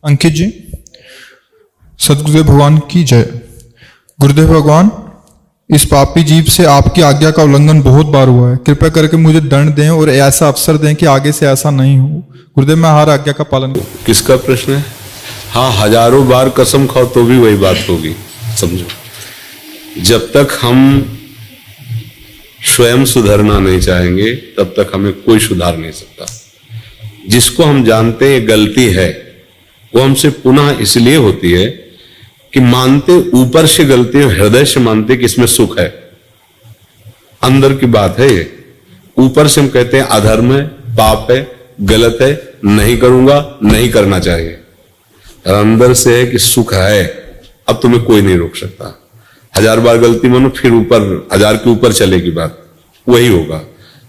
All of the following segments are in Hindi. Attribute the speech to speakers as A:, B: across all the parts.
A: अंकित जी, सतगुरुदेव भगवान की जय। गुरुदेव भगवान, इस पापी जीव से आपकी आज्ञा का उल्लंघन बहुत बार हुआ है। कृपया करके मुझे दंड दें और ऐसा अवसर दें कि आगे से ऐसा नहीं हो। गुरुदेव, मैं हर आज्ञा का पालन करूं।
B: किसका प्रश्न है? हाँ, हजारों बार कसम खाओ तो भी वही बात होगी। समझो, जब तक हम स्वयं सुधरना नहीं चाहेंगे तब तक हमें कोई सुधार नहीं सकता। जिसको हम जानते हैं गलती है, वो हमसे पुनः इसलिए होती है कि मानते ऊपर से गलती है, हृदय से मानते कि इसमें सुख है। अंदर की बात है ये। ऊपर से हम कहते हैं अधर्म है, पाप है, गलत है, नहीं करूंगा, नहीं करना चाहिए। और अंदर से है कि सुख है, अब तुम्हें कोई नहीं रोक सकता। हजार बार गलती मानो, फिर ऊपर हजार के ऊपर चलेगी बात। वही होगा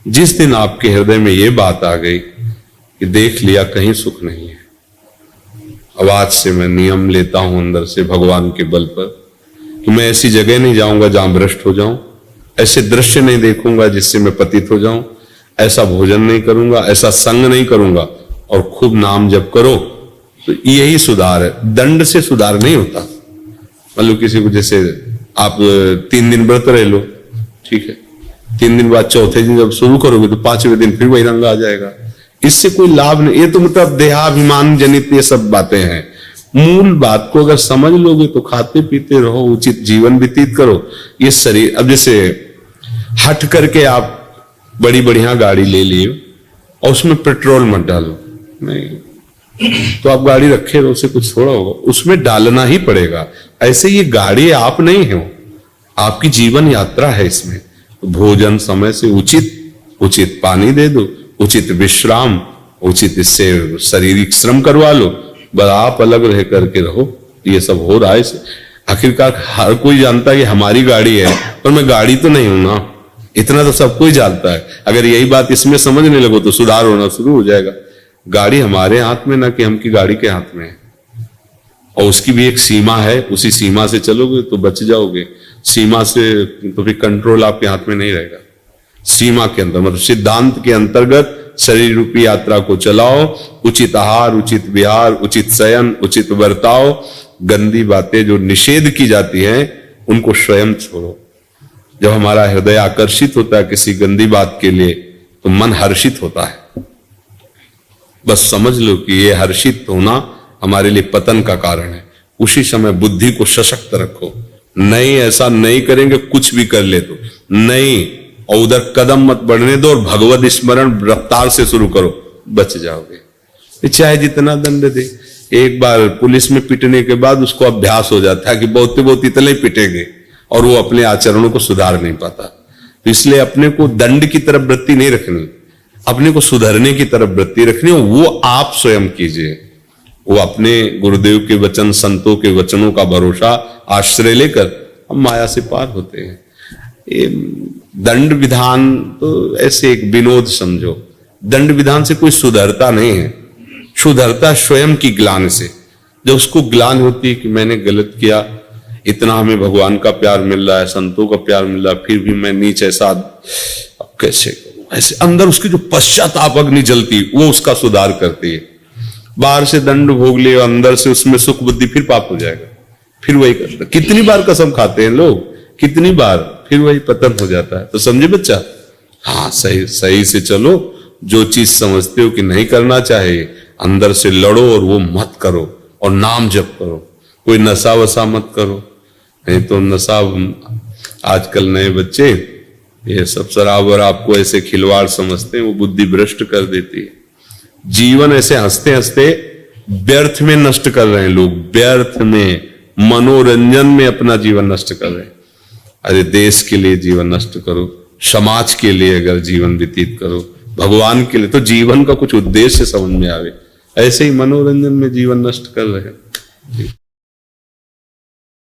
B: जिस दिन आपके हृदय में ये बात आ गई कि देख लिया कहीं सुख नहीं है। अब आज से मैं नियम लेता हूं अंदर से भगवान के बल पर कि मैं ऐसी जगह नहीं जाऊंगा जहां भ्रष्ट हो जाऊं, ऐसे दृश्य नहीं देखूंगा जिससे मैं पतित हो जाऊं, ऐसा भोजन नहीं करूंगा, ऐसा संग नहीं करूंगा, और खूब नाम जप करो। तो यही सुधार है, दंड से सुधार नहीं होता। मतलब किसी को जैसे आप 3 दिन व्रत रह लो, ठीक है, 3 दिन बाद चौथे दिन जब शुरू करोगे तो 5वें दिन फिर वही रंग आ जाएगा। इससे कोई लाभ नहीं। ये तो मतलब देहाभिमान जनित ये सब बातें हैं। मूल बात को अगर समझ लोगे तो खाते पीते रहो, उचित जीवन व्यतीत करो। ये शरीर, अब जैसे हट करके आप बड़ी बढ़िया गाड़ी ले लियो और उसमें पेट्रोल मत डालो, नहीं तो आप गाड़ी रखे रहो, उससे कुछ थोड़ा होगा, उसमें डालना ही पड़ेगा। ऐसे ये गाड़ी आप नहीं हो, आपकी जीवन यात्रा है। इसमें तो भोजन समय से उचित पानी दे दो, उचित विश्राम, उचित इससे शारीरिक श्रम करवा लो, बस आप अलग रह करके रहो। ये सब हो रहा है। आखिरकार हर कोई जानता है कि हमारी गाड़ी है, पर मैं गाड़ी तो नहीं हूं ना, इतना तो सब कोई जानता है। अगर यही बात इसमें समझने लगो तो सुधार होना शुरू हो जाएगा। गाड़ी हमारे हाथ में ना कि हम की गाड़ी के हाथ में है, और उसकी भी एक सीमा है। उसी सीमा से चलोगे तो बच जाओगे, सीमा से तो फिर कंट्रोल आपके हाथ में नहीं रहेगा। सीमा के अंदर मतलब सिद्धांत के अंतर्गत शरीर रूपी यात्रा को चलाओ। उचित आहार, उचित विहार, उचित शयन, उचित बर्ताव। गंदी बातें जो निषेध की जाती हैं उनको स्वयं छोड़ो। जब हमारा हृदय आकर्षित होता है किसी गंदी बात के लिए तो मन हर्षित होता है। बस समझ लो कि ये हर्षित होना हमारे लिए पतन का कारण है। उसी समय बुद्धि को सशक्त रखो। नहीं, ऐसा नहीं करेंगे, कुछ भी कर ले तो नहीं, और उधर कदम मत बढ़ने दो, और भगवत स्मरण रफ्तार से शुरू करो, बच जाओगे। चाहे जितना दंड दे। एक बार पुलिस में पिटने के बाद उसको अभ्यास हो जाता है कि बहुत इतने पिटेंगे, और वो अपने आचरणों को सुधार नहीं पाता। तो इसलिए अपने को दंड की तरफ वृत्ति नहीं रखनी, अपने को सुधरने की तरफ वृत्ति रखनी। वो आप स्वयं कीजिए। वो अपने गुरुदेव के वचन, संतों के वचनों का भरोसा आश्रय लेकर हम माया से पार होते हैं। ये दंड विधान तो ऐसे एक विनोद समझो। दंड विधान से कोई सुधरता नहीं है, सुधरता स्वयं की ग्लानि से। जब उसको ग्लानि होती है कि मैंने गलत किया, इतना हमें भगवान का प्यार मिल रहा है, संतों का प्यार मिल रहा है, फिर भी मैं नीच ऐसा, अब कैसे करूं, ऐसे अंदर उसकी जो पश्चाताप अग्नि जलती वो उसका सुधार करती है। बाहर से दंड भोग ले, अंदर से उसमें सुख बुद्धि, फिर पाप हो जाएगा, फिर वही करता। कितनी बार कसम खाते हैं लोग, कितनी बार, फिर वही पतन हो जाता है। तो समझे बच्चा? हाँ, सही से चलो। जो चीज समझते हो कि नहीं करना चाहिए, अंदर से लड़ो और वो मत करो, और नाम जप करो। कोई नशा वसा मत करो, नहीं तो नशा, आजकल नए बच्चे ये सब शराब और आपको ऐसे खिलवाड़ समझते हैं, वो बुद्धि भ्रष्ट कर देती है। जीवन ऐसे हंसते हंसते व्यर्थ में नष्ट कर रहे हैं लोग, व्यर्थ में, मनोरंजन में अपना जीवन नष्ट कर रहे हैं। अरे देश के लिए जीवन नष्ट करो, समाज के लिए अगर जीवन व्यतीत करो, भगवान के लिए, तो जीवन का कुछ उद्देश्य समझ में आवे। ऐसे ही मनोरंजन में जीवन नष्ट कर रहे हैं।